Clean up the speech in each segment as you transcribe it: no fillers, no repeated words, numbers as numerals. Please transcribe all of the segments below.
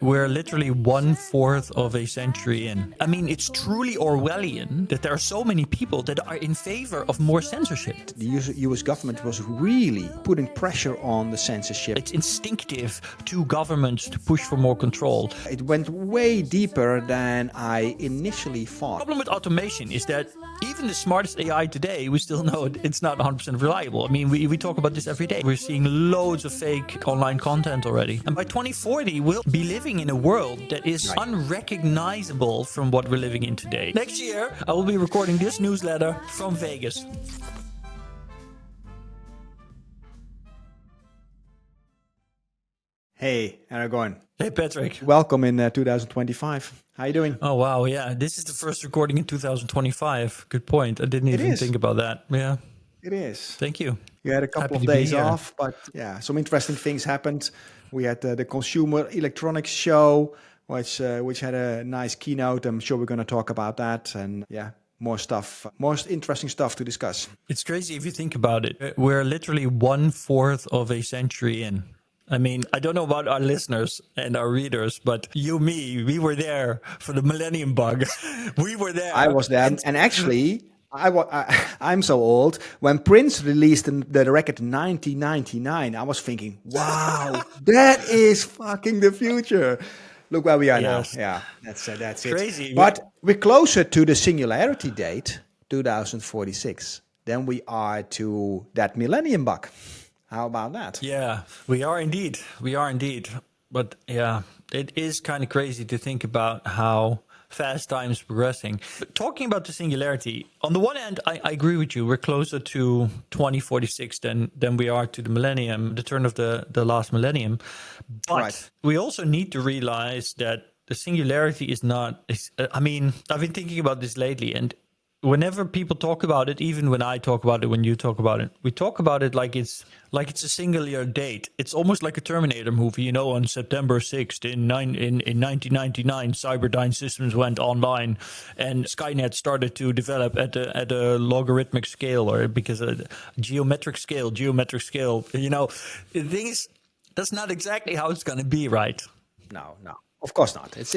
We're literally 1/4 of a century in. I mean, it's truly Orwellian that there are so many people that are in favor of more censorship. The US government was really putting pressure on the censorship. It's instinctive to governments to push for more control. It went way deeper than I initially thought. The problem with automation is that even the smartest AI today, we still know it's not 100% reliable. I mean, we talk about this every day. We're seeing loads of fake online content already. And by 2040, we'll be living in a world that is unrecognizable from what we're living in today. Next year, I will be recording this newsletter from Vegas. Hey, Aragorn. Hey, Patrick. Welcome in 2025. How you doing? Oh, wow. Yeah, this is the first recording in 2025. Good point. I didn't even think about that. Yeah. It is. Thank you. You had a couple of days off, but yeah, some interesting things happened. We had the Consumer Electronics Show, which had a nice keynote. I'm sure we're going to talk about that. And yeah, more stuff, most interesting stuff to discuss. It's crazy if you think about it. We're literally 1/4 of a century in. I mean, I don't know about our listeners and our readers, but you, me, we were there for the millennium bug. We were there. I was there. And actually, I'm so old. When Prince released the record 1999, I was thinking, wow, that is fucking the future. Look where we are now. Yeah, that's it. Crazy. But we're closer to the Singularity date, 2046, than we are to that millennium bug. How about that? Yeah, we are indeed. We are indeed. But yeah, it is kind of crazy to think about how fast time is progressing. But talking about the singularity, on the one hand, I agree with you. We're closer to 2046 than we are to the millennium, the turn of the last millennium. But we also need to realize that the singularity is not... I mean, I've been thinking about this lately, and whenever people talk about it, even when I talk about it, when you talk about it, we talk about it like it's a singular date. It's almost like a Terminator movie, you know, on September 6th in 1999, Cyberdyne Systems went online and Skynet started to develop at a logarithmic scale, or because a geometric scale, you know, the thing is, that's not exactly how it's going to be, right? No. Of course not. It's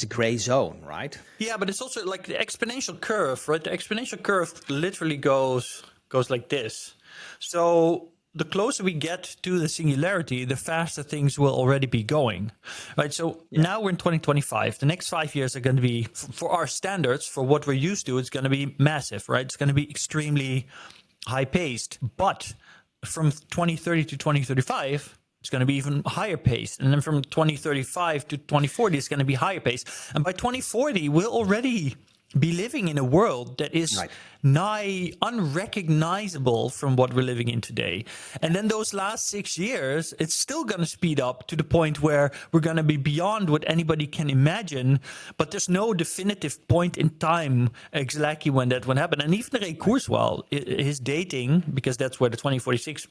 a gray zone, right? Yeah, but it's also like the exponential curve, right? The exponential curve literally goes like this. So the closer we get to the singularity, the faster things will already be going, right? So now we're in 2025. The next 5 years are going to be, for our standards, for what we're used to, it's going to be massive, right? It's going to be extremely high paced. But from 2030 to 2035, it's going to be even higher pace. And then from 2035 to 2040, it's going to be higher pace. And by 2040, we'll already be living in a world that is nigh unrecognizable from what we're living in today. And then those last 6 years, it's still going to speed up to the point where we're going to be beyond what anybody can imagine. But there's no definitive point in time exactly when that will happen. And even Ray Kurzweil, his dating, because that's where the 2046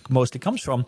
mostly comes from,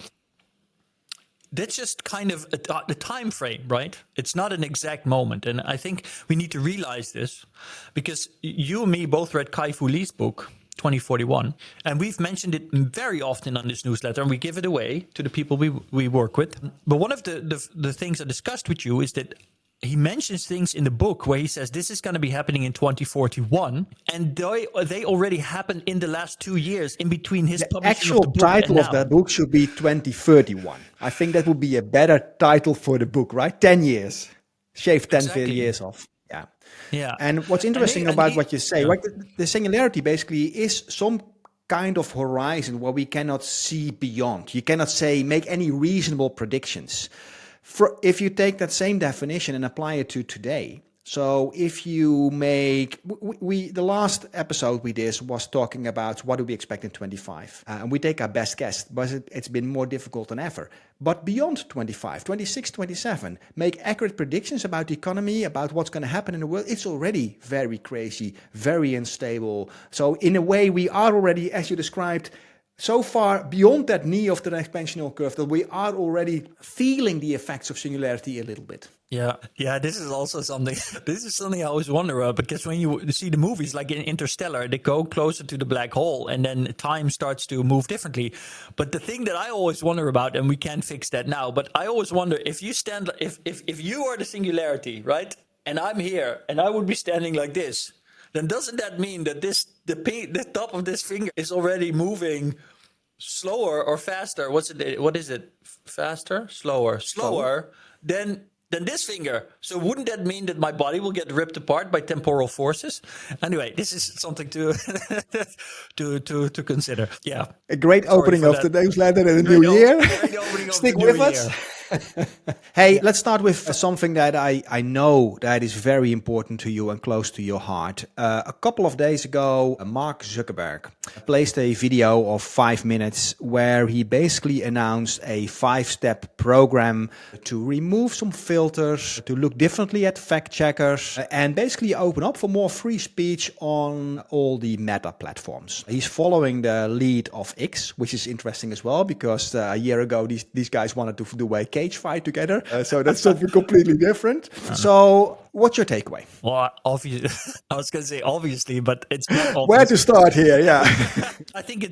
that's just kind of the time frame, right? It's not an exact moment. And I think we need to realize this because you and me both read Kai-Fu Lee's book, 2041. And we've mentioned it very often on this newsletter, and we give it away to the people we work with. But one of the things I discussed with you is that he mentions things in the book where he says this is going to be happening in 2041, and they already happened in the last 2 years in between his publishing actual of the book title of that book should be 2031. I think that would be a better title for the book, right? 10 years. Shave 10 years off. Yeah. And what's interesting about what you say, right? The singularity basically is some kind of horizon where we cannot see beyond. You cannot make any reasonable predictions. If you take that same definition and apply it to today, so if you make, the last episode we did was talking about what do we expect in 25, and we take our best guess, but it's been more difficult than ever. But beyond 25, 26, 27, make accurate predictions about the economy, about what's going to happen in the world. It's already very crazy, very unstable. So in a way, we are already, as you described, so far beyond that knee of the exponential curve that we are already feeling the effects of singularity a little bit. Yeah. This is also something. This is something I always wonder about, because when you see the movies like in Interstellar, they go closer to the black hole, and then time starts to move differently. But the thing that I always wonder about, and we can't fix that now, but I always wonder if you stand, if you are the singularity, right, and I'm here, and I would be standing like this, then doesn't that mean that the top of this finger is already moving slower or faster? What is it? Faster, slower than this finger. So wouldn't that mean that my body will get ripped apart by temporal forces? Anyway, this is something to to consider. Yeah. A great opening of the newsletter in the new year. Stick with us. Hey, let's start with something that I know that is very important to you and close to your heart. A couple of days ago, Mark Zuckerberg placed a video of 5 minutes where he basically announced a 5-step program to remove some filters, to look differently at fact checkers, and basically open up for more free speech on all the Meta platforms. He's following the lead of X, which is interesting as well, because a year ago these guys wanted to do a cage fight together. So that's something completely different. So what's your takeaway? Well, obviously, I was going to say obviously, but it's not obvious. Where to start here? Yeah. I think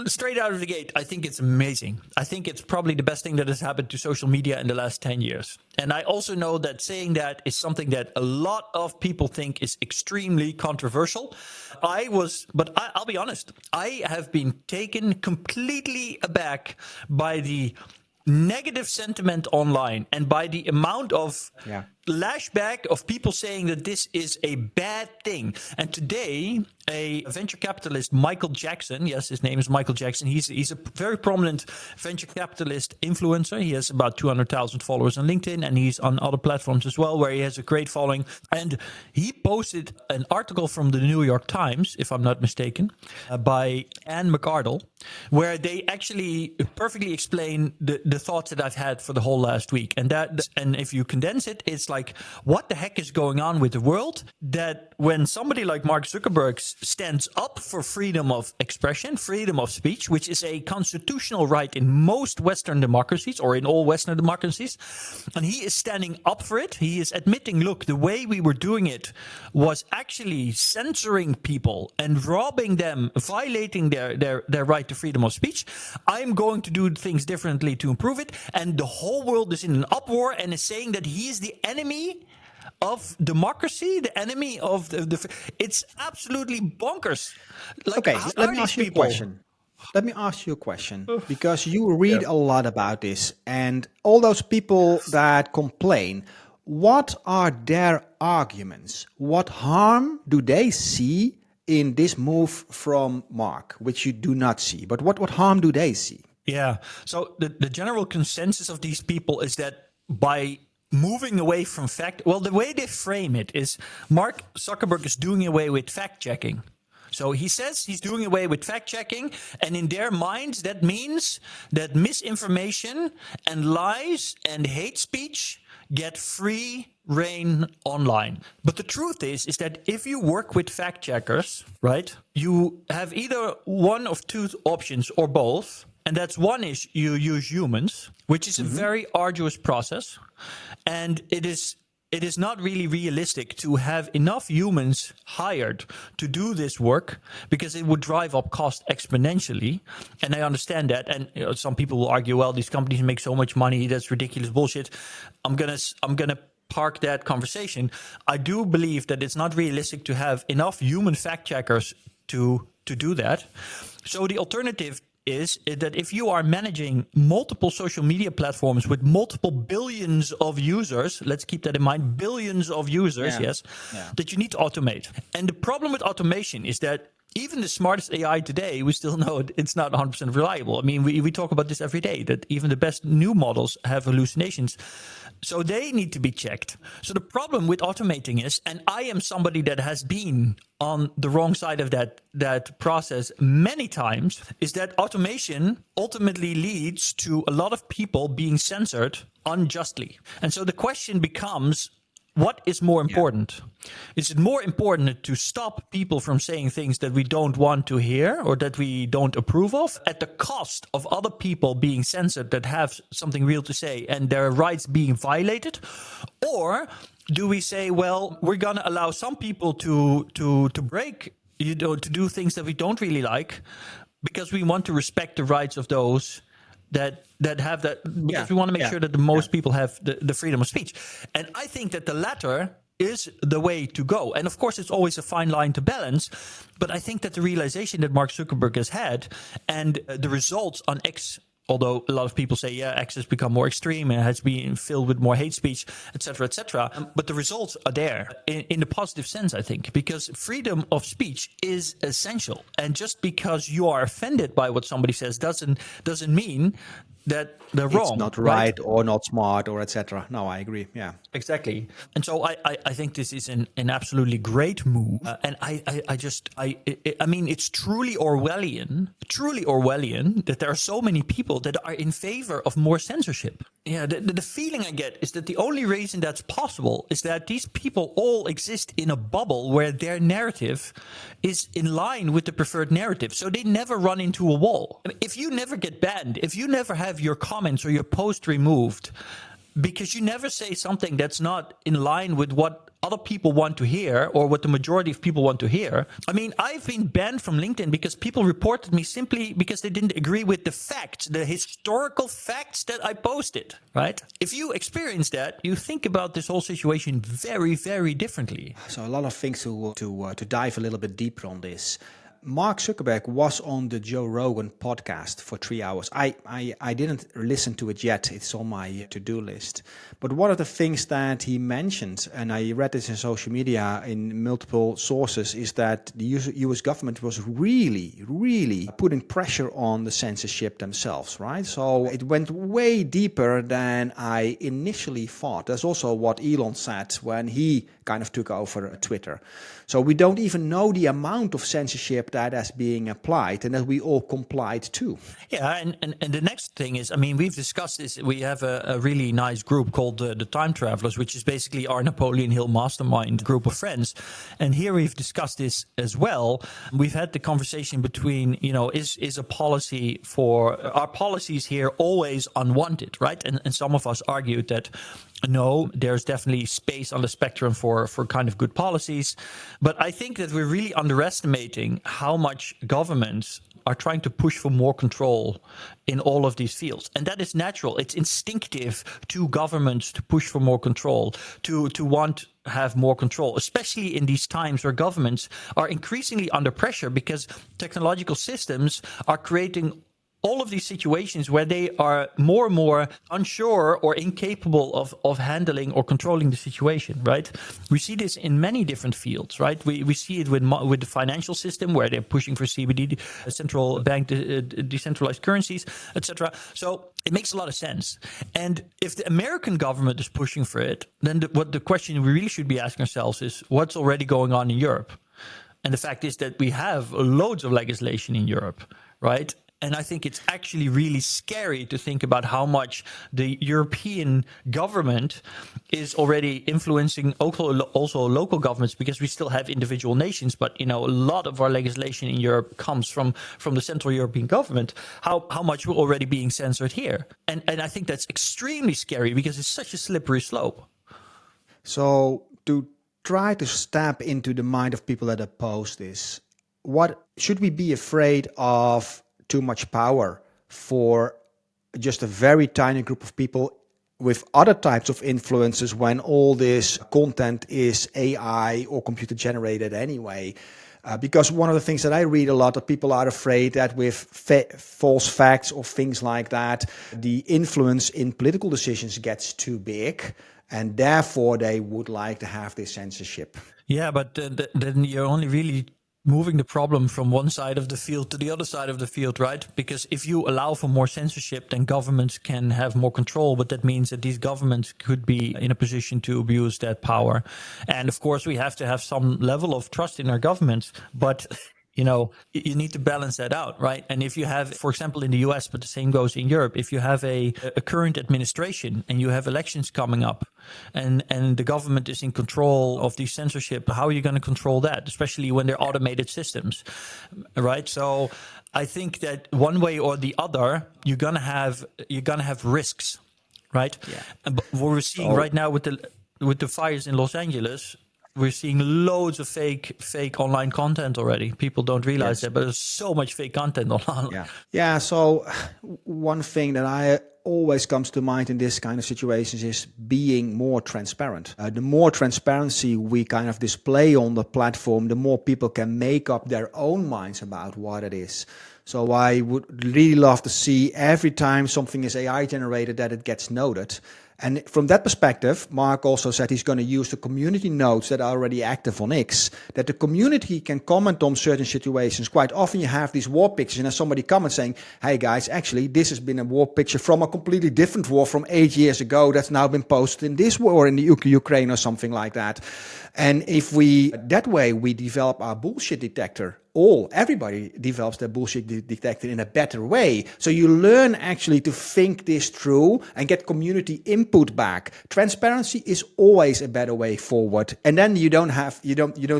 straight out of the gate, I think it's amazing. I think it's probably the best thing that has happened to social media in the last 10 years. And I also know that saying that is something that a lot of people think is extremely controversial. But I'll be honest, I have been taken completely aback by the negative sentiment online and by the amount of lashback of people saying that this is a bad thing. And today, a venture capitalist, Michael Jackson, yes, his name is Michael Jackson. He's a very prominent venture capitalist influencer. He has about 200,000 followers on LinkedIn, and he's on other platforms as well, where he has a great following. And he posted an article from the New York Times, if I'm not mistaken, by Anne McArdle, where they actually perfectly explain the thoughts that I've had for the whole last week. And if you condense it, it's like, what the heck is going on with the world? That when somebody like Mark Zuckerberg stands up for freedom of expression, freedom of speech, which is a constitutional right in most Western democracies, or in all Western democracies, and he is standing up for it. He is admitting, look, the way we were doing it was actually censoring people and robbing them, violating their right to freedom of speech. I'm going to do things differently to improve it. And the whole world is in an uproar and is saying that he is the enemy of democracy, the enemy of the it's absolutely bonkers. Like, okay, let me ask you a question. Let me ask you a question, because you read a lot about this, and all those people that complain, what are their arguments? What harm do they see in this move from Mark, which you do not see? But what harm do they see? Yeah. So the general consensus of these people is that by moving away from the way they frame it is Mark Zuckerberg is doing away with fact checking. So he says he's doing away with fact checking, and in their minds that means that misinformation and lies and hate speech get free reign online. But the truth is that if you work with fact checkers, right, you have either one of two options or both. And that's one is you use humans, which is a very arduous process. And it is not really realistic to have enough humans hired to do this work, because it would drive up cost exponentially. And I understand that. And some people will argue, well, these companies make so much money, that's ridiculous bullshit. I'm gonna park that conversation. I do believe that it's not realistic to have enough human fact checkers to do that. So the alternative is that if you are managing multiple social media platforms with multiple billions of users, let's keep that in mind, billions of users, that you need to automate. And the problem with automation is that even the smartest AI today, we still know it's not 100% reliable. I mean, we talk about this every day, that even the best new models have hallucinations. So they need to be checked. So the problem with automating is, and I am somebody that has been on the wrong side of that process many times, is that automation ultimately leads to a lot of people being censored unjustly. And so the question becomes, what is more important? Is it more important to stop people from saying things that we don't want to hear or that we don't approve of at the cost of other people being censored that have something real to say and their rights being violated? Or do we say, well, we're going to allow some people to break, to do things that we don't really like because we want to respect the rights of those that have that, because we want to make sure that the most people have the freedom of speech. And I think that the latter is the way to go. And of course, it's always a fine line to balance. But I think that the realization that Mark Zuckerberg has had and the results on X, although a lot of people say, X has become more extreme and has been filled with more hate speech, et cetera, but the results are there in the positive sense, I think, because freedom of speech is essential. And just because you are offended by what somebody says doesn't mean that they're wrong. It's not right or not smart or etc. No, I agree. Yeah, exactly. And so I think this is an absolutely great move. And I mean, it's truly Orwellian that there are so many people that are in favor of more censorship. Yeah, the feeling I get is that the only reason that's possible is that these people all exist in a bubble where their narrative is in line with the preferred narrative. So they never run into a wall. I mean, if you never get banned, if you never have your comments or your post removed because you never say something that's not in line with what other people want to hear or what the majority of people want to hear. I mean, I've been banned from LinkedIn because people reported me simply because they didn't agree with the facts, the historical facts that I posted, right? If you experience that, you think about this whole situation very, very differently. So a lot of things to dive a little bit deeper on this. Mark Zuckerberg was on the Joe Rogan podcast for 3 hours. I didn't listen to it yet. It's on my to-do list. But one of the things that he mentioned, and I read this in social media in multiple sources, is that the US government was really putting pressure on the censorship themselves, right? So it went way deeper than I initially thought. That's also what Elon said when he kind of took over Twitter. So we don't even know the amount of censorship that is being applied and that we all complied to. Yeah, and the next thing is, I mean, we've discussed this. We have a really nice group called the Time Travelers, which is basically our Napoleon Hill mastermind group of friends. And here we've discussed this as well. We've had the conversation between, is a policy for our policies here always unwanted, right? And some of us argued that no, there's definitely space on the spectrum for kind of good policies. But I think that we're really underestimating how much governments are trying to push for more control in all of these fields. And that is natural. It's instinctive to governments to push for more control, to want to have more control, especially in these times where governments are increasingly under pressure because technological systems are creating all of these situations where they are more and more unsure or incapable of handling or controlling the situation, right? We see this in many different fields, right? We see it with the financial system where they're pushing for CBD, central bank, decentralized currencies, etc. So it makes a lot of sense. And if the American government is pushing for it, then what the question we really should be asking ourselves is what's already going on in Europe? And the fact is that we have loads of legislation in Europe, right? And I think it's actually really scary to think about how much the European government is already influencing also local governments, because we still have individual nations. But, a lot of our legislation in Europe comes from the Central European government. How much we're already being censored here. And I think that's extremely scary because it's such a slippery slope. So to try to step into the mind of people that oppose this, what should we be afraid of? Too much power for just a very tiny group of people with other types of influences when all this content is AI or computer generated anyway. Because one of the things that I read a lot, that people are afraid that with false facts or things like that, the influence in political decisions gets too big, and therefore they would like to have this censorship. Yeah, but then you're only really moving the problem from one side of the field to the other side of the field, right? Because if you allow for more censorship, then governments can have more control, but that means that these governments could be in a position to abuse that power. And of course, we have to have some level of trust in our governments, but you need to balance that out, right? And if you have, for example, in the US, but the same goes in Europe, if you have a current administration and you have elections coming up and the government is in control of the censorship, how are you going to control that, especially when they're automated systems, right? So I think that one way or the other, you're gonna have risks, right? Yeah. And what we're seeing right now with the fires in Los Angeles, we're seeing loads of fake online content already. People don't realize that, but there's so much fake content online. Yeah. So one thing that I always comes to mind in this kind of situations is being more transparent. The more transparency we kind of display on the platform, the more people can make up their own minds about what it is. So I would really love to see every time something is AI generated that it gets noted. And from that perspective, Mark also said he's going to use the community nodes that are already active on X, that the community can comment on certain situations. Quite often you have these war pictures and then somebody comments saying, hey guys, actually this has been a war picture from a completely different war from 8 years ago that's now been posted in this war in the Ukraine or something like that. And if that way we develop our bullshit detector, everybody develops their bullshit detector in a better way. So you learn actually to think this through and get community input back. Transparency is always a better way forward. And then you don't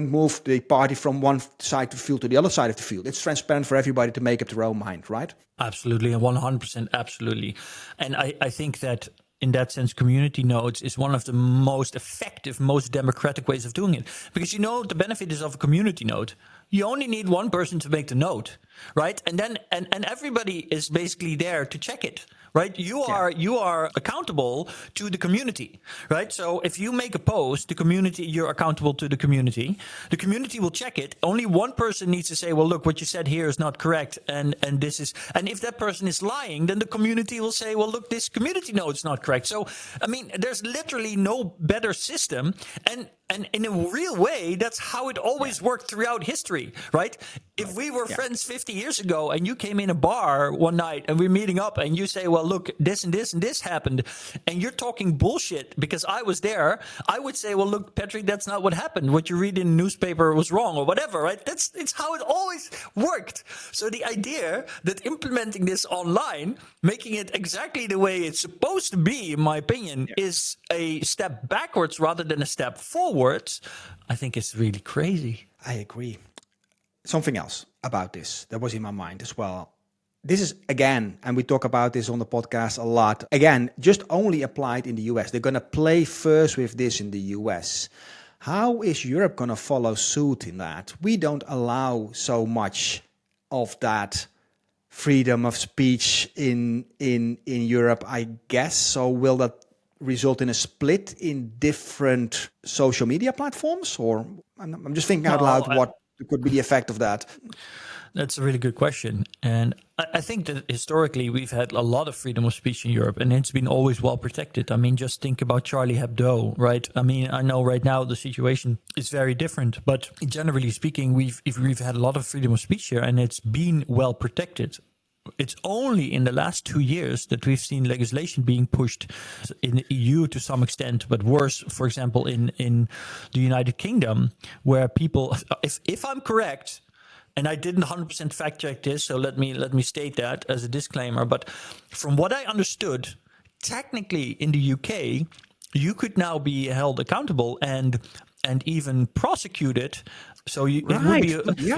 move the party from one side of the field to the other side of the field. It's transparent for everybody to make up their own mind, right? Absolutely, and 100% absolutely. And I think that in that sense, community nodes is one of the most effective, most democratic ways of doing it. Because the benefit is of a community node. You only need one person to make the node, right? And then and everybody is basically there to check it, right? You are accountable to the community, right? So if you make a post, you're accountable to the community. The community will check it. Only one person needs to say, well, look, what you said here is not correct. And if that person is lying, then the community will say, well, look, this community node is not correct. So, I mean, there's literally no better system. And in a real way, that's how it always worked throughout history, right? If we were friends 50 years ago and you came in a bar one night and we're meeting up and you say, well, look, this and this and this happened, and you're talking bullshit because I was there, I would say, well, look, Patrick, that's not what happened. What you read in the newspaper was wrong or whatever, right? It's how it always worked. So the idea that implementing this online, making it exactly the way it's supposed to be, in my opinion, is a step backwards rather than a step forwards, I think it's really crazy. I agree. Something else about this that was in my mind as well. This is, again, and we talk about this on the podcast a lot, again, just only applied in the US. They're going to play first with this in the US. How is Europe going to follow suit in that? We don't allow so much of that freedom of speech in Europe, I guess. So will that result in a split in different social media platforms? Or I'm just thinking out loud what could be the effect of that. That's a really good question. And I think that historically we've had a lot of freedom of speech in Europe and it's been always well protected. I mean, just think about Charlie Hebdo, right? I mean, I know right now the situation is very different, but generally speaking, we've had a lot of freedom of speech here and it's been well protected. It's only in the last 2 years that we've seen legislation being pushed in the EU to some extent, but worse, for example, in the United Kingdom, where people, if I'm correct, and I didn't 100% fact check this, so let me state that as a disclaimer, but from what I understood, technically in the UK, you could now be held accountable and even prosecuted. So it would be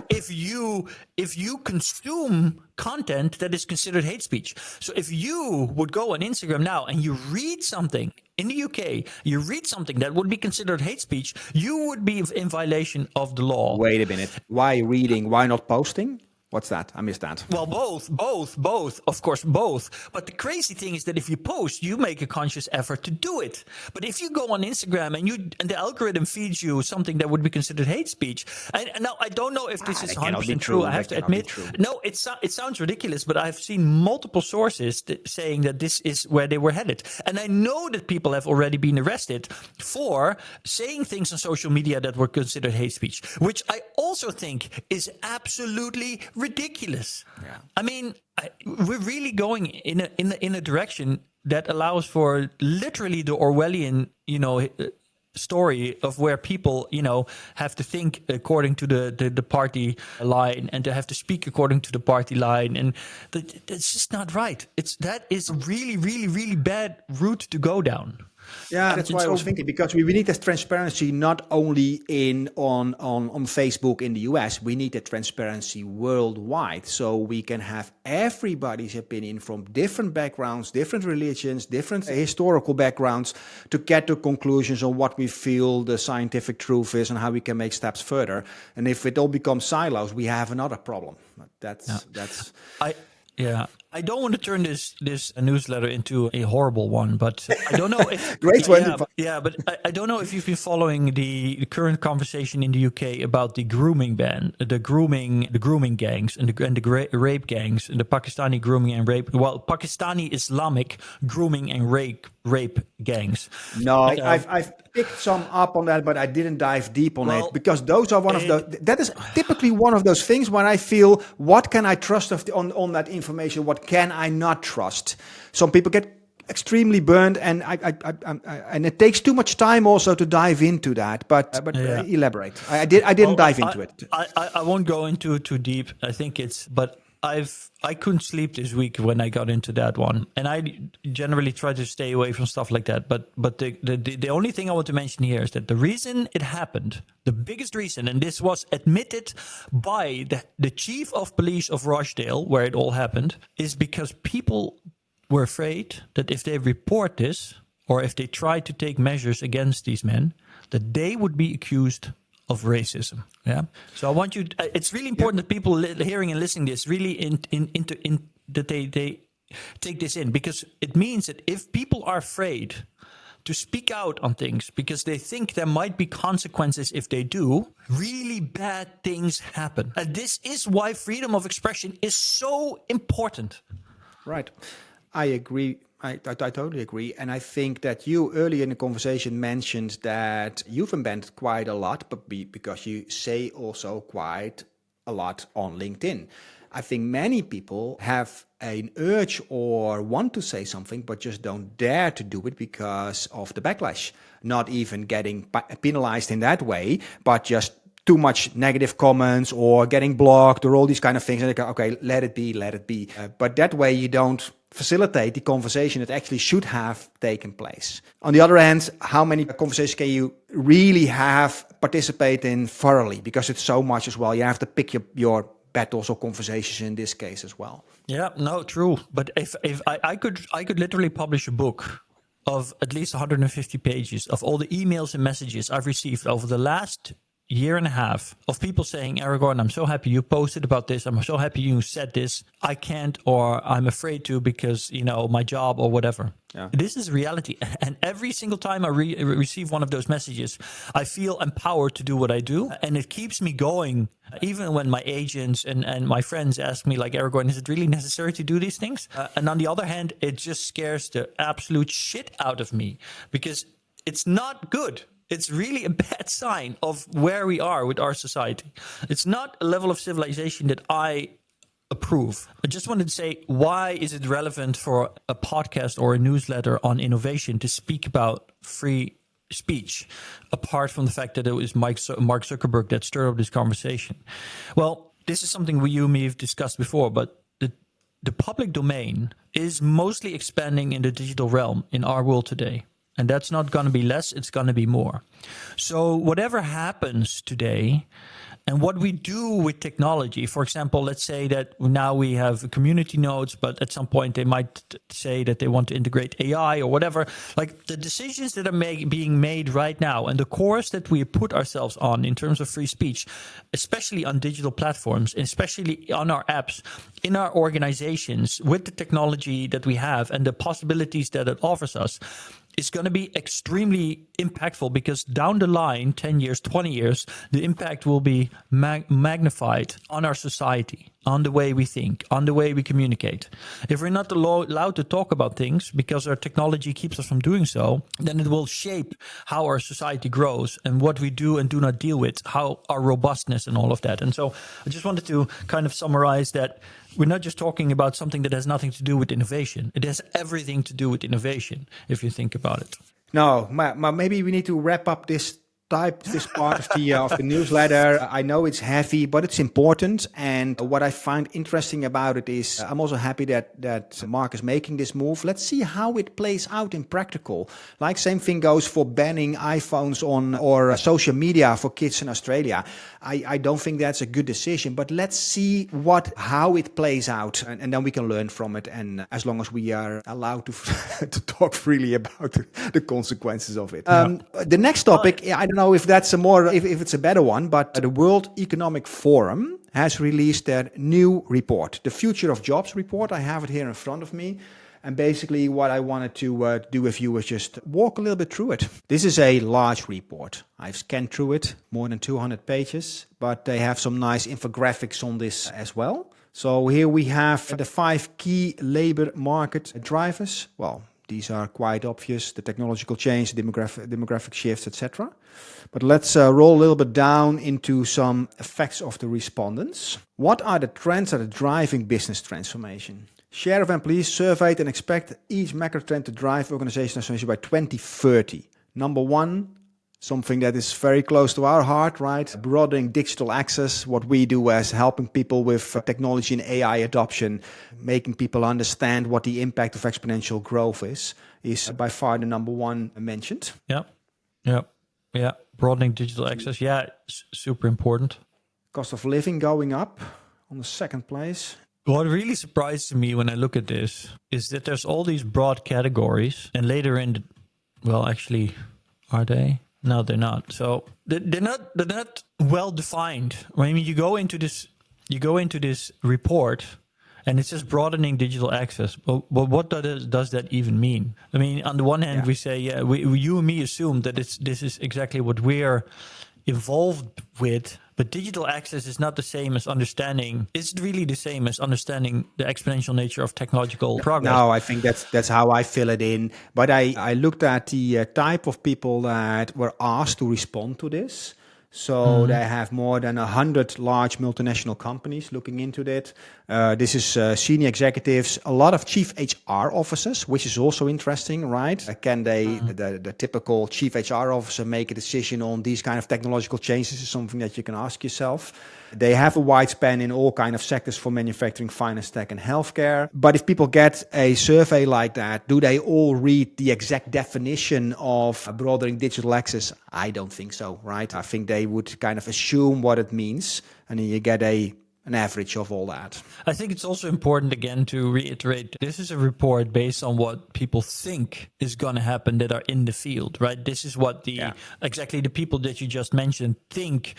if you consume content that is considered hate speech. So if you would go on Instagram now and you read something in the UK, you read something that would be considered hate speech, you would be in violation of the law. Wait a minute. Why reading? Why not posting? What's that? I missed that. Well, both, of course, both. But the crazy thing is that if you post, you make a conscious effort to do it. But if you go on Instagram and the algorithm feeds you something that would be considered hate speech, and now I don't know if this is 100% true. I have to admit, no, it sounds ridiculous, but I've seen multiple sources saying that this is where they were headed. And I know that people have already been arrested for saying things on social media that were considered hate speech, which I also think is absolutely ridiculous. Yeah. I mean, we're really going in a direction that allows for literally the Orwellian, story of where people, have to think according to the party line and to have to speak according to the party line, and that's just not right. That is really, really, really bad route to go down. Yeah, that's why I was thinking, because we need this transparency not only on Facebook in the US, we need that transparency worldwide, so we can have everybody's opinion from different backgrounds, different religions, different historical backgrounds, to get to conclusions on what we feel the scientific truth is and how we can make steps further. And if it all becomes silos, we have another problem. I don't want to turn this newsletter into a horrible one, but I don't know if great one. But I don't know if you've been following the current conversation in the UK about the grooming ban, the grooming gangs and the rape gangs, and the Pakistani grooming and rape. Well, Pakistani Islamic grooming and rape gangs. No, I've picked some up on that, but I didn't dive deep on it, because those are that is typically one of those things when I feel, what can I trust on that information? What can I not trust? Some people get extremely burned, and and it takes too much time also to dive into that. But elaborate. I didn't dive into it. I won't go into it too deep. I think I couldn't sleep this week when I got into that one, and I generally try to stay away from stuff like that. But the only thing I want to mention here is that the reason it happened, the biggest reason, and this was admitted by the chief of police of Rochdale, where it all happened, is because people were afraid that if they report this, or if they try to take measures against these men, that they would be accused of racism. Yeah. So I want you. It's really important that people hearing and listening to this really that they take this in, because it means that if people are afraid to speak out on things because they think there might be consequences if they do, really bad things happen. And this is why freedom of expression is so important. Right. I agree. I totally agree. And I think that you earlier in the conversation mentioned that you've embedded quite a lot, but because you say also quite a lot on LinkedIn. I think many people have an urge or want to say something, but just don't dare to do it because of the backlash. Not even getting penalized in that way, but just too much negative comments or getting blocked or all these kind of things. And they go, okay, let it be. But that way you don't facilitate the conversation that actually should have taken place. On the other hand, how many conversations can you really participate in thoroughly? Because it's so much as well. You have to pick your battles or conversations in this case as well. Yeah, no, true. But if I could literally publish a book of at least 150 pages of all the emails and messages I've received over the last year and a half of people saying, Aragorn, I'm so happy you posted about this. I'm so happy you said this. I can't, or I'm afraid to because, my job or whatever. Yeah. This is reality. And every single time I receive one of those messages, I feel empowered to do what I do. And it keeps me going. Even when my agents and my friends ask me, like, Aragorn, is it really necessary to do these things? And on the other hand, it just scares the absolute shit out of me because it's not good. It's really a bad sign of where we are with our society. It's not a level of civilization that I approve. I just wanted to say, why is it relevant for a podcast or a newsletter on innovation to speak about free speech, apart from the fact that it was Mark Zuckerberg that stirred up this conversation? Well, this is something you and me have discussed before, but the public domain is mostly expanding in the digital realm in our world today. And that's not going to be less, it's going to be more. So whatever happens today and what we do with technology, for example, let's say that now we have community nodes, but at some point they might say that they want to integrate AI or whatever. Like the decisions that are being made right now and the course that we put ourselves on in terms of free speech, especially on digital platforms, especially on our apps, in our organizations, with the technology that we have and the possibilities that it offers us, is going to be extremely impactful because down the line, 10 years, 20 years, the impact will be magnified on our society, on the way we think, on the way we communicate. If we're not allowed to talk about things because our technology keeps us from doing so, then it will shape how our society grows and what we do and do not deal with, how our robustness and all of that. And so I just wanted to kind of summarize that we're not just talking about something that has nothing to do with innovation. It has everything to do with innovation, if you think about it. No, maybe we need to wrap up this part of the newsletter. I know it's heavy, but it's important. And what I find interesting about it is I'm also happy that Mark is making this move. Let's see how it plays out in practical. Like same thing goes for banning iPhones or social media for kids in Australia. I don't think that's a good decision, but let's see how it plays out, and then we can learn from it. And as long as we are allowed to talk freely about the consequences of it. The next topic, I don't know if that's if it's a better one, but the World Economic Forum has released their new report, the Future of Jobs report. I have it here in front of me. And basically what I wanted to do with you was just walk a little bit through it. This is a large report. I've scanned through it, more than 200 pages, but they have some nice infographics on this as well. So here we have the 5 key labor market drivers. Well, these are quite obvious, the technological change, the demographic shifts, etc. But let's roll a little bit down into some effects of the respondents. What are the trends that are driving business transformation? Share of employees surveyed and expect each macro trend to drive organizational transformation by 2030. Number 1, something that is very close to our heart, right? Broadening digital access, what we do as helping people with technology and AI adoption, making people understand what the impact of exponential growth is by far the number 1 mentioned. Yeah. Broadening digital access. Yeah, super important. Cost of living going up on the second place. What really surprises me when I look at this is that there's all these broad categories, and later actually, are they? No, they're not. So they're not well defined. I mean, you go into this report, and it says broadening digital access. But what does that even mean? I mean, on the one hand, we say, you and me assume that this is exactly what we're involved with. But digital access is not the same as understanding. Is it really the same as understanding the exponential nature of technological progress? No, I think that's how I fill it in. But I looked at the type of people that were asked to respond to this. So they have more than 100 large multinational companies looking into it. This is senior executives, a lot of chief HR officers, which is also interesting, right? Can the typical chief HR officer make a decision on these kind of technological changes? Is something that you can ask yourself. They have a wide span in all kind of sectors for manufacturing, finance, tech, and healthcare. But if people get a survey like that, do they all read the exact definition of broadening digital access? I don't think so, right? I think they would kind of assume what it means, and then you get an average of all that. I think it's also important, again, to reiterate, this is a report based on what people think is going to happen that are in the field, right? This is what exactly the people that you just mentioned think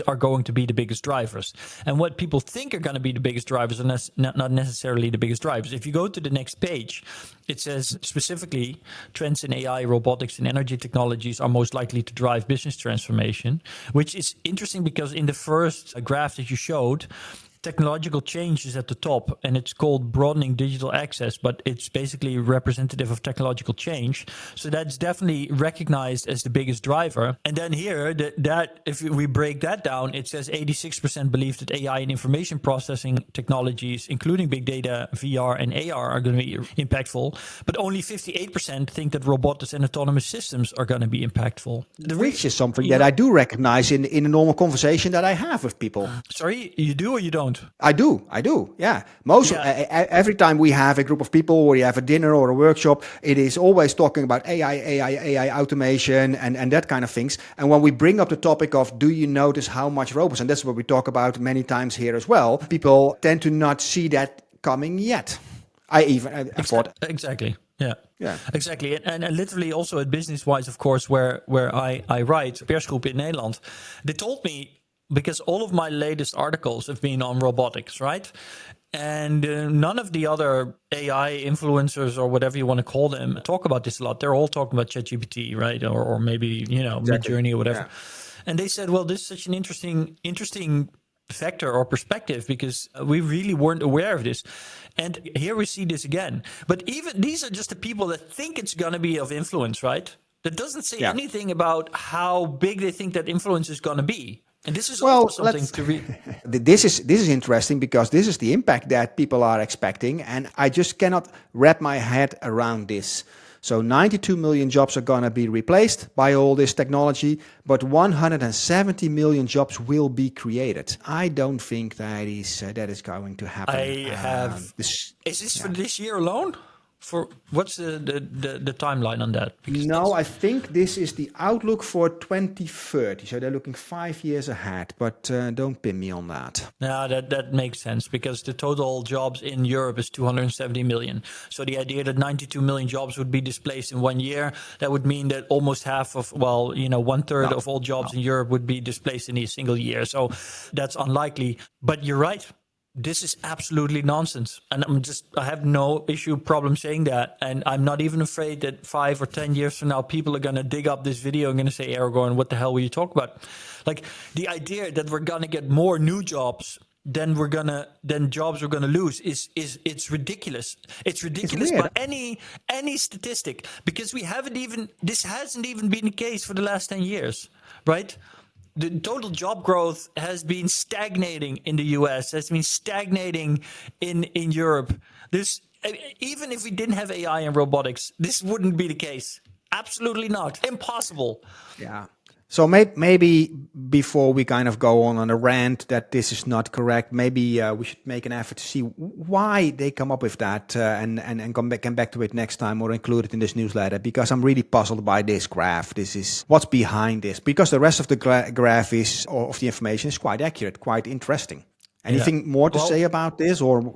are going to be the biggest drivers. And what people think are going to be the biggest drivers are not necessarily the biggest drivers. If you go to the next page, it says specifically trends in AI, robotics, and energy technologies are most likely to drive business transformation, which is interesting because in the first graph that you showed, technological change is at the top, and it's called broadening digital access, but it's basically representative of technological change. So that's definitely recognized as the biggest driver. And then here, that if we break that down, it says 86% believe that AI and information processing technologies, including big data, VR, and AR, are going to be impactful. But only 58% think that robotics and autonomous systems are going to be impactful. Which is something that I do recognize in a normal conversation that I have with people. Sorry, you do or you don't? I do. Yeah. Every time we have a group of people or you have a dinner or a workshop, it is always talking about AI automation and that kind of things. And when we bring up the topic of, do you notice how much robots, and that's what we talk about many times here as well, people tend to not see that coming yet. I thought. Exactly. Yeah, exactly. And literally also at Business-Wise, of course, where I write, persgroep in Nederland, they told me, because all of my latest articles have been on robotics, right? And none of the other AI influencers or whatever you want to call them talk about this a lot. They're all talking about ChatGPT, right? Or maybe, exactly. Midjourney or whatever. Yeah. And they said, well, this is such an interesting factor or perspective because we really weren't aware of this. And here we see this again. But even these are just the people that think it's going to be of influence, right? That doesn't say anything about how big they think that influence is going to be. And this is also something to read. This is interesting because this is the impact that people are expecting, and I just cannot wrap my head around this. So 92 million jobs are going to be replaced by all this technology, but 170 million jobs will be created. I don't think that is going to happen. Is this for this year alone? For what's the timeline on that? No, I think this is the outlook for 2030. So they're looking 5 years ahead, but don't pin me on that. No, that makes sense because the total jobs in Europe is 270 million. So the idea that 92 million jobs would be displaced in 1 year, that would mean that almost half of, 1/3 of all jobs in Europe would be displaced in a single year. So that's unlikely. But you're right. This is absolutely nonsense. And I have no problem saying that. And I'm not even afraid that 5 or 10 years from now, people are going to dig up this video and going to say, Aragorn, what the hell were you talking about? Like the idea that we're going to get more new jobs than jobs we're going to lose it's ridiculous. It's ridiculous by any statistic, because this hasn't even been the case for the last 10 years, right? The total job growth has been stagnating in the US, has been stagnating in Europe. Even if we didn't have AI and robotics, this wouldn't be the case. Absolutely not. Impossible. Yeah. So maybe before we kind of go on a rant that this is not correct, maybe we should make an effort to see why they come up with that and come back to it next time or include it in this newsletter, because I'm really puzzled by this graph. This is what's behind this, because the rest of the graph of the information is quite accurate, quite interesting. Anything more to say about this, or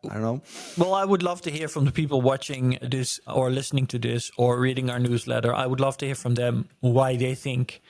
I don't know. Well, I would love to hear from the people watching this or listening to this or reading our newsletter. I would love to hear from them why they think.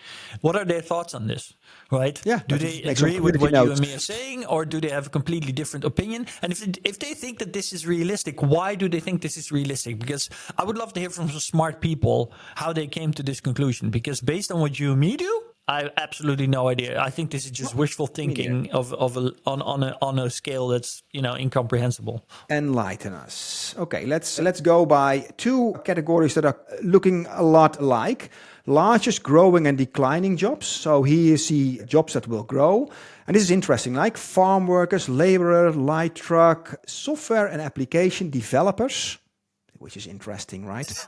What are their thoughts on this, right? Yeah. Do they agree with what you and me are saying, or do they have a completely different opinion? And if they think that this is realistic, why do they think this is realistic? Because I would love to hear from some smart people how they came to this conclusion. Because based on what you and me do, I have absolutely no idea. I think this is just wishful thinking on a scale that's incomprehensible. Enlighten us. Okay, let's go by two categories that are looking a lot alike: largest growing and declining jobs. So here you see jobs that will grow, and this is interesting, like farm workers, laborer, light truck, software and application developers, which is interesting, right?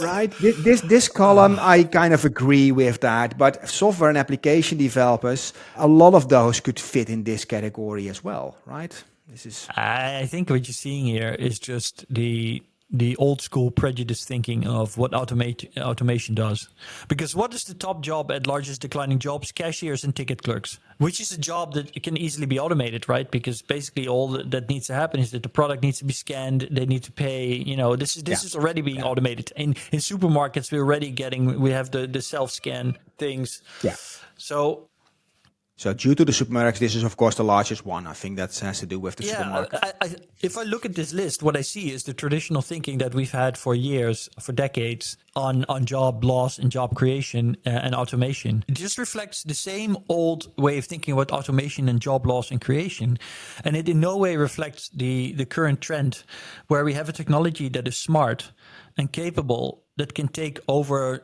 Right. This column, I kind of agree with that. But software and application developers, a lot of those could fit in this category as well, right? I think what you're seeing here is just the old school prejudice thinking of what automation does. Because what is the top job at largest declining jobs? Cashiers and ticket clerks, which is a job that can easily be automated, right? Because basically all that needs to happen is that the product needs to be scanned, they need to pay, this is already being automated. In supermarkets, we have the self-scan things. Yeah. So due to the supermarkets, this is, of course, the largest one. I think that has to do with the supermarket. If I look at this list, what I see is the traditional thinking that we've had for years, for decades, on job loss and job creation and automation. It just reflects the same old way of thinking about automation and job loss and creation. And it in no way reflects the current trend where we have a technology that is smart and capable, that can take over,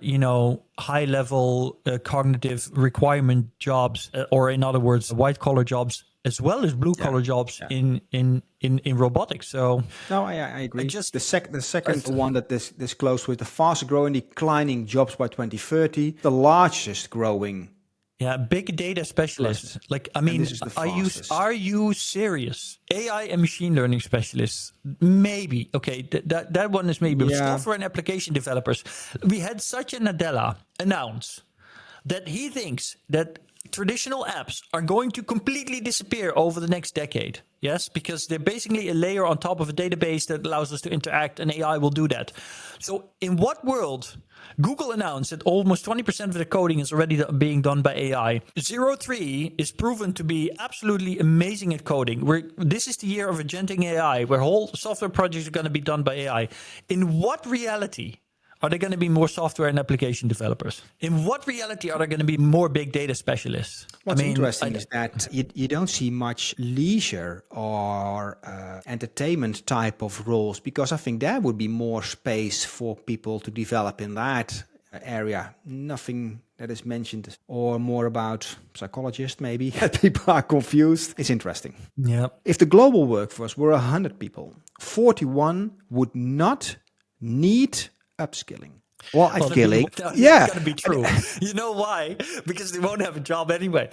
high-level cognitive requirement jobs, or in other words, white-collar jobs as well as blue-collar jobs in robotics. So no, I agree. The second one that this close with the fast-growing, declining jobs by 2030, the largest growing. Yeah, big data specialists. Are you serious? AI and machine learning specialists, maybe. Okay, that one is maybe. Yeah. Software and application developers. We had Satya Nadella announce that he thinks that traditional apps are going to completely disappear over the next decade. Yes, because they're basically a layer on top of a database that allows us to interact, and AI will do that. So in what world? Google announced that almost 20% of the coding is already being done by AI. 03 is proven to be absolutely amazing at coding. This is the year of agentic AI, where whole software projects are going to be done by AI. In what reality are there going to be more software and application developers? In what reality are there going to be more big data specialists? What's interesting is that you don't see much leisure or entertainment type of roles, because I think there would be more space for people to develop in that area. Nothing that is mentioned, or more about psychologists maybe. People are confused. It's interesting. Yeah. If the global workforce were 100 people, 41 would not need upskilling. Well, upskilling. It's going to be true. You know why? Because they won't have a job anyway.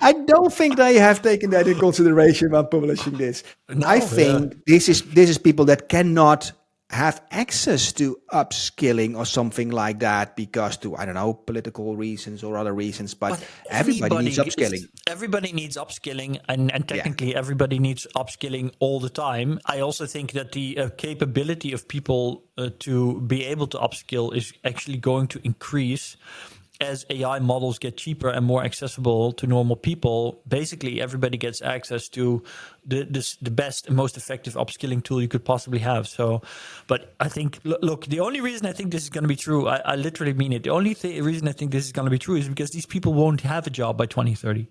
I don't think they have taken that in consideration when publishing this. No, I think this is people that cannot have access to upskilling or something like that because to, I don't know, political reasons or other reasons, but everybody needs upskilling. Everybody needs upskilling and technically everybody needs upskilling all the time. I also think that the capability of people to be able to upskill is actually going to increase as AI models get cheaper and more accessible to normal people. Basically, everybody gets access to the best and most effective upskilling tool you could possibly have. So, but I think, look, the only reason I think this is going to be true, I literally mean it. The only reason I think this is going to be true is because these people won't have a job by 2030.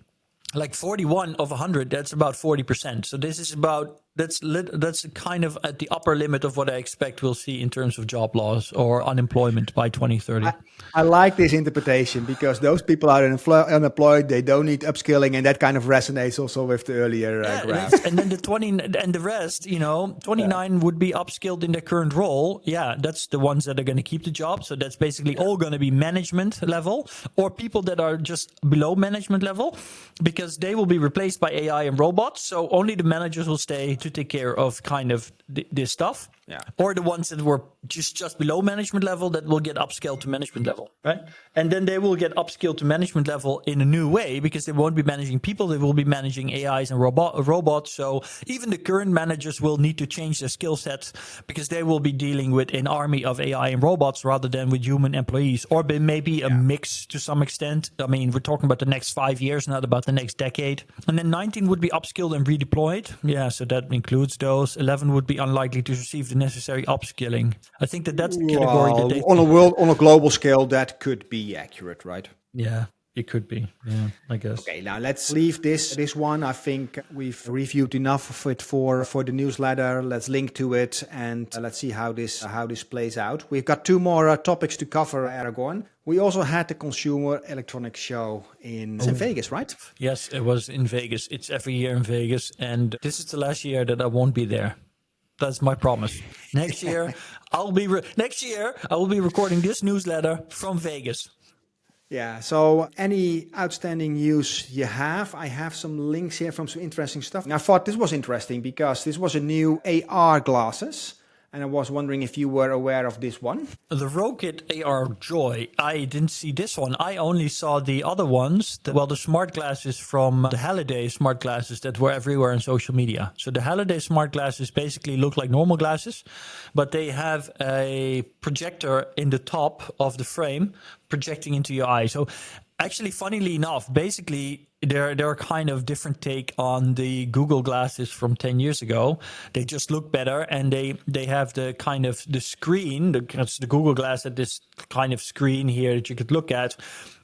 Like 41 of 100, that's about 40%. So this is about, that's kind of at the upper limit of what I expect we'll see in terms of job loss or unemployment by 2030. I like this interpretation because those people are unemployed, they don't need upskilling, and that kind of resonates also with the earlier graph. And then the 20 and the rest, 29 would be upskilled in their current role. Yeah, that's the ones that are going to keep the job. So that's basically all going to be management level or people that are just below management level because they will be replaced by AI and robots. So only the managers will stay to take care of kind of this stuff. Yeah. Or the ones that were just below management level that will get upscaled to management level, right? And then they will get upskilled to management level in a new way because they won't be managing people, they will be managing AIs and robots. So even the current managers will need to change their skill sets because they will be dealing with an army of AI and robots rather than with human employees, or maybe a mix to some extent. I mean, we're talking about the next 5 years, not about the next decade. And then 19 would be upskilled and redeployed. Yeah, so that includes those. 11 would be unlikely to receive the necessary upskilling. I think that's the category that they on a global scale that could be accurate, right? Yeah, it could be. Yeah, I guess. Okay, now let's leave this one. I think we've reviewed enough of it for the newsletter. Let's link to it and let's see how this plays out. We've got 2 more topics to cover, Aragorn. We also had the Consumer Electronics Show in Vegas, right? Yes, it was in Vegas. It's every year in Vegas, and this is the last year that I won't be there. That's my promise. Next year, I will be recording this newsletter from Vegas. Yeah. So any outstanding news you have? I have some links here from some interesting stuff. And I thought this was interesting because this was a new AR glasses. And I was wondering if you were aware of this one. The Rokit AR Joy. I didn't see this one. I only saw the other ones. The smart glasses from the Halliday smart glasses that were everywhere on social media. So the Halliday smart glasses basically look like normal glasses, but they have a projector in the top of the frame projecting into your eye. So actually, funnily enough, basically, they're a kind of different take on the Google glasses from 10 years ago. They just look better, and they have the kind of the screen. The Google Glass had this kind of screen here that you could look at.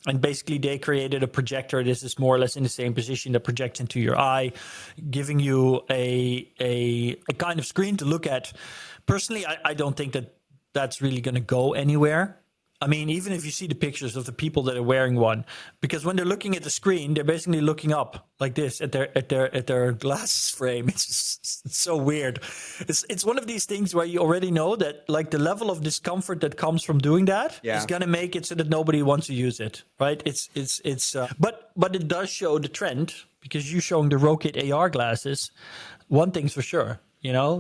And basically, they created a projector. This is more or less in the same position that projects into your eye, giving you a kind of screen to look at. Personally, I don't think that's really going to go anywhere. I mean, even if you see the pictures of the people that are wearing one, because when they're looking at the screen, they're basically looking up like this at their glasses frame. It's so weird. It's one of these things where you already know that like the level of discomfort that comes from doing that is going to make it so that nobody wants to use it, right? But it does show the trend because you showing the Rokit AR glasses. One thing's for sure,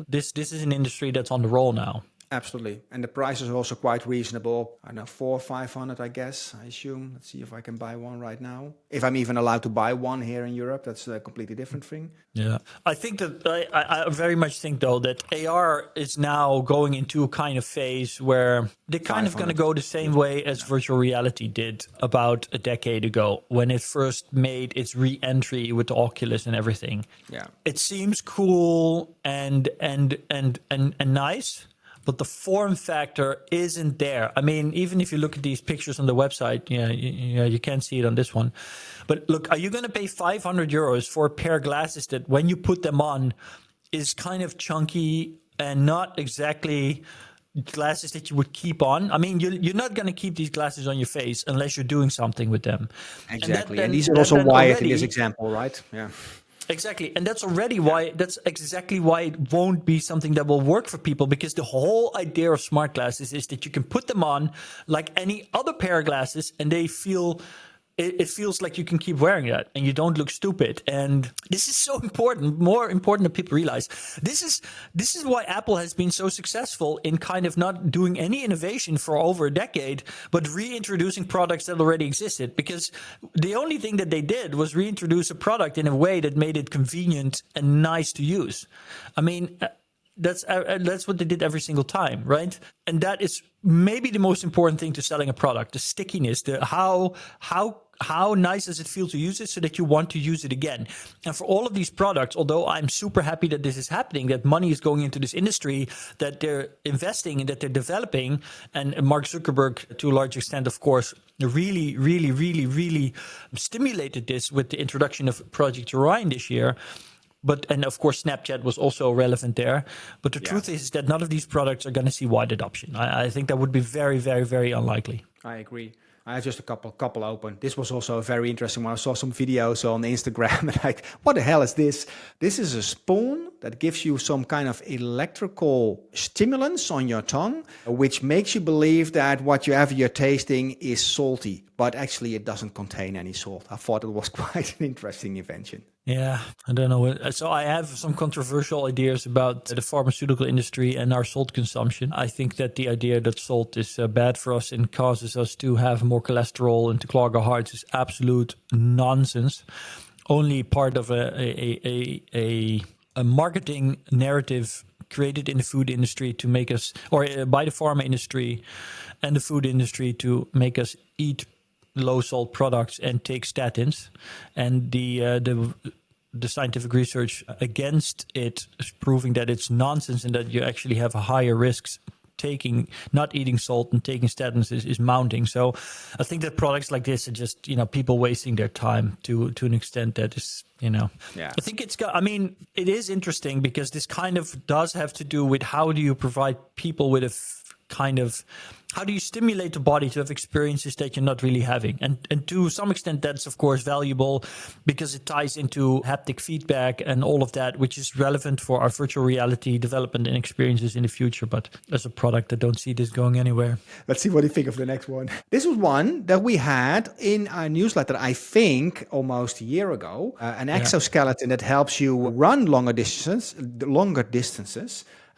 this is an industry that's on the roll now. Absolutely. And the prices are also quite reasonable. I don't know, 400 or 500, I guess, I assume. Let's see if I can buy one right now. If I'm even allowed to buy one here in Europe, that's a completely different thing. Yeah. I think that I very much think, though, that AR is now going into a kind of phase where they're kind of going to go the same way as virtual reality did about a decade ago when it first made its re-entry with the Oculus and everything. Yeah. It seems cool and nice. But the form factor isn't there. I mean, even if you look at these pictures on the website, you can't see it on this one. But look, are you going to pay 500 euros for a pair of glasses that when you put them on is kind of chunky and not exactly glasses that you would keep on? I mean, you're not going to keep these glasses on your face unless you're doing something with them. Exactly. And these are also wired in this example, right? Yeah. Exactly. And that's already why, that's exactly why it won't be something that will work for people, because the whole idea of smart glasses is that you can put them on like any other pair of glasses and they feel, it feels like you can keep wearing that and you don't look stupid. And this is so important, more important than people realize. This is why Apple has been so successful in kind of not doing any innovation for over a decade, but reintroducing products that already existed. Because the only thing that they did was reintroduce a product in a way that made it convenient and nice to use. I mean, that's what they did every single time, right? And that is maybe the most important thing to selling a product: the stickiness, the how nice does it feel to use it so that you want to use it again. And for all of these products, although I'm super happy that this is happening, that money is going into this industry, that they're investing and that they're developing, and Mark Zuckerberg, to a large extent, of course, really stimulated this with the introduction of Project Orion this year. And of course, Snapchat was also relevant there. But the truth is that none of these products are going to see wide adoption. I think that would be very, very, very unlikely. I agree. I have just a couple open. This was also very interesting when I saw some videos on Instagram and like, what the hell is this? This is a spoon that gives you some kind of electrical stimulants on your tongue, which makes you believe that what you're tasting is salty, but actually it doesn't contain any salt. I thought it was quite an interesting invention. Yeah, I don't know. So I have some controversial ideas about the pharmaceutical industry and our salt consumption. I think that the idea that salt is bad for us and causes us to have more cholesterol and to clog our hearts is absolute nonsense. Only part of a marketing narrative created in the food industry to make us, or by the pharma industry and the food industry to make us eat low salt products and take statins. And the scientific research against it is proving that it's nonsense and that you actually have a higher risks not eating salt and taking statins is mounting. So I think that products like this are just, people wasting their time to an extent that is, Yeah. I think it is interesting because this kind of does have to do with how do you provide people with how do you stimulate the body to have experiences that you're not really having? And to some extent, that's, of course, valuable because it ties into haptic feedback and all of that, which is relevant for our virtual reality development and experiences in the future. But as a product, I don't see this going anywhere. Let's see what you think of the next one. This was one that we had in our newsletter, I think, almost a year ago. An exoskeleton that helps you run longer distances.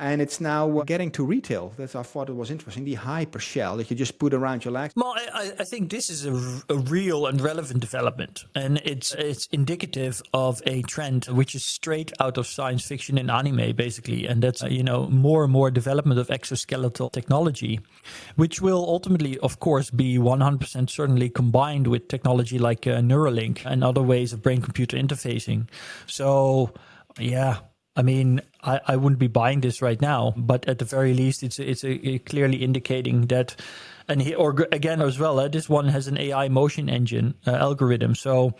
And it's now getting to retail. I thought it was interesting. The hypershell that you just put around your legs. Well, I think this is a real and relevant development. And it's indicative of a trend which is straight out of science fiction and anime, basically. And that's, more and more development of exoskeletal technology, which will ultimately, of course, be 100% certainly combined with technology like Neuralink and other ways of brain-computer interfacing. So, yeah. I mean, I wouldn't be buying this right now, but at the very least, it's clearly indicating that. And again, as well, this one has an AI motion engine algorithm, so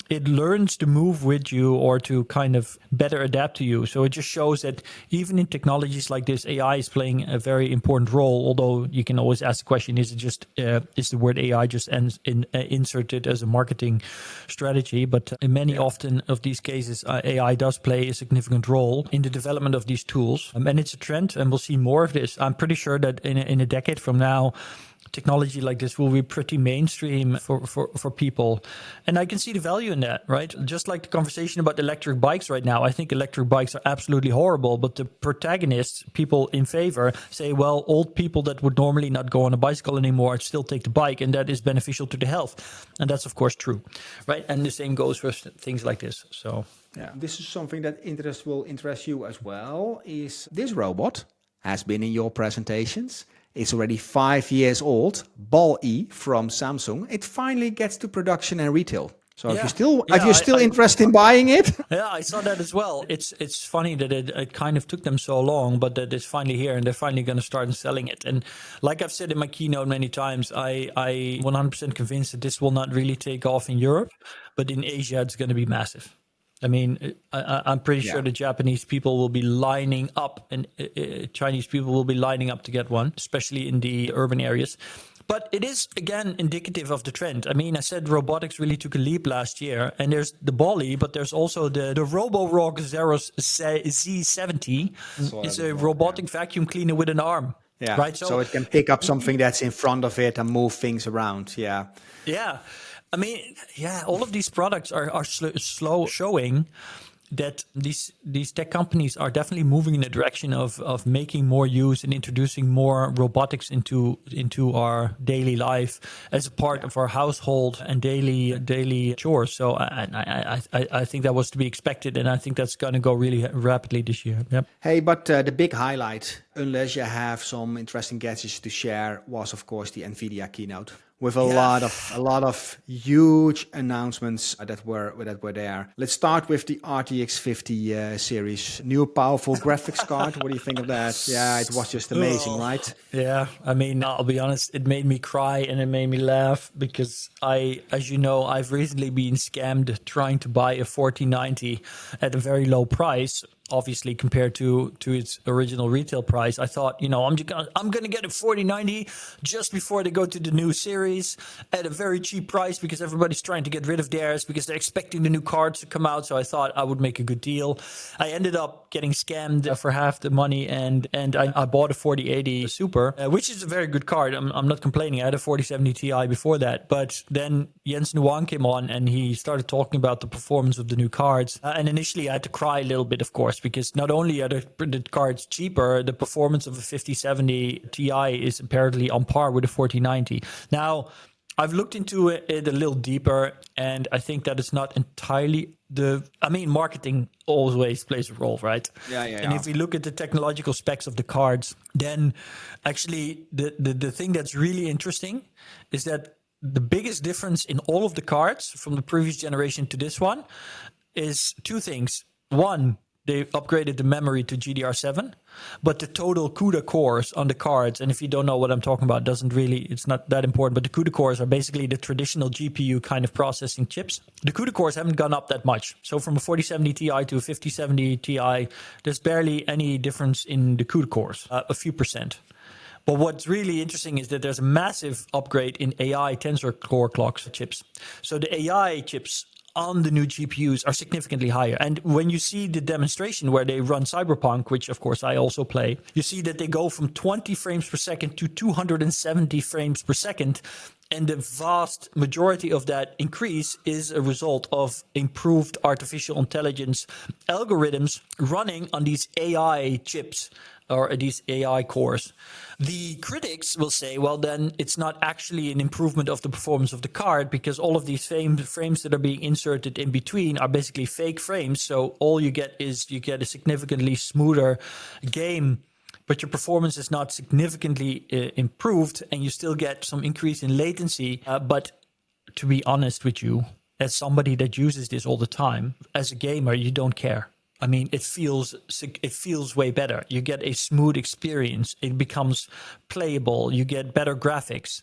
it learns to move with you or to kind of better adapt to you. So it just shows that even in technologies like this, AI is playing a very important role. Although you can always ask the question: is the word AI just inserted as a marketing strategy? But in many often of these cases, AI does play a significant role in the development of these tools, and it's a trend, and we'll see more of this. I'm pretty sure that in a decade from now, technology like this will be pretty mainstream for people. And I can see the value in that, right? Just like the conversation about electric bikes right now, I think electric bikes are absolutely horrible, but the protagonists, people in favor, say, well, old people that would normally not go on a bicycle anymore still take the bike, and that is beneficial to the health. And that's, of course, true, right? And the same goes for things like this. So, yeah, this is something that will interest you as well, is this robot has been in your presentations. It's already 5 years old, Ball-E from Samsung. It finally gets to production and retail. So if you're still interested in buying it? Yeah, I saw that as well. It's funny that it kind of took them so long, but that it's finally here and they're finally going to start selling it. And like I've said in my keynote many times, I 100% convinced that this will not really take off in Europe, but in Asia it's going to be massive. I mean, I'm pretty sure the Japanese people will be lining up and Chinese people will be lining up to get one, especially in the urban areas. But it is, again, indicative of the trend. I mean, I said robotics really took a leap last year, and there's the Bolly, but there's also the Roborock Zeros Z70. It's a robotic vacuum cleaner with an arm. Yeah, right. So it can pick up something that's in front of it and move things around. Yeah. Yeah. I mean, all of these products are slow showing that these tech companies are definitely moving in the direction of making more use and introducing more robotics into our daily life as a part of our household and daily chores. So I think that was to be expected, and I think that's going to go really rapidly this year. Yep. Hey, but the big highlight, unless you have some interesting gadgets to share, was of course the NVIDIA keynote, with a lot of huge announcements that were there. Let's start with the RTX 50 series, new powerful graphics card. What do you think of that? Yeah, it was just amazing, right? Yeah, I mean, I'll be honest, it made me cry and it made me laugh because as you know, I've recently been scammed trying to buy a 4090 at a very low price. Obviously, compared to its original retail price, I thought, I'm gonna get a 4090 just before they go to the new series at a very cheap price because everybody's trying to get rid of theirs because they're expecting the new cards to come out. So I thought I would make a good deal. I ended up getting scammed for half the money, and I bought a 4080 Super, which is a very good card. I'm not complaining. I had a 4070 Ti before that, but then Jensen Huang came on and he started talking about the performance of the new cards, and initially I had to cry a little bit, of course, because not only are the cards cheaper, the performance of a 5070 Ti is apparently on par with a 4090. Now, I've looked into it a little deeper, and I think that it's not entirely marketing always plays a role, right? Yeah. And if we look at the technological specs of the cards, then actually the thing that's really interesting is that the biggest difference in all of the cards from the previous generation to this one is two things. One, they upgraded the memory to GDR7, but the total CUDA cores on the cards, and if you don't know what I'm talking about, it's not that important, but the CUDA cores are basically the traditional GPU kind of processing chips. The CUDA cores haven't gone up that much. So from a 4070 Ti to a 5070 Ti, there's barely any difference in the CUDA cores, a few percent. But what's really interesting is that there's a massive upgrade in AI tensor core clocks chips. So the AI chips on the new GPUs are significantly higher. And when you see the demonstration where they run Cyberpunk, which of course I also play, you see that they go from 20 frames per second to 270 frames per second. And the vast majority of that increase is a result of improved artificial intelligence algorithms running on these AI chips or these AI cores. The critics will say, well, then it's not actually an improvement of the performance of the card because all of these frames that are being inserted in between are basically fake frames. So all you get is a significantly smoother game, but your performance is not significantly improved, and you still get some increase in latency. But to be honest with you, as somebody that uses this all the time, as a gamer, you don't care. I mean, it feels way better. You get a smooth experience. It becomes playable. You get better graphics.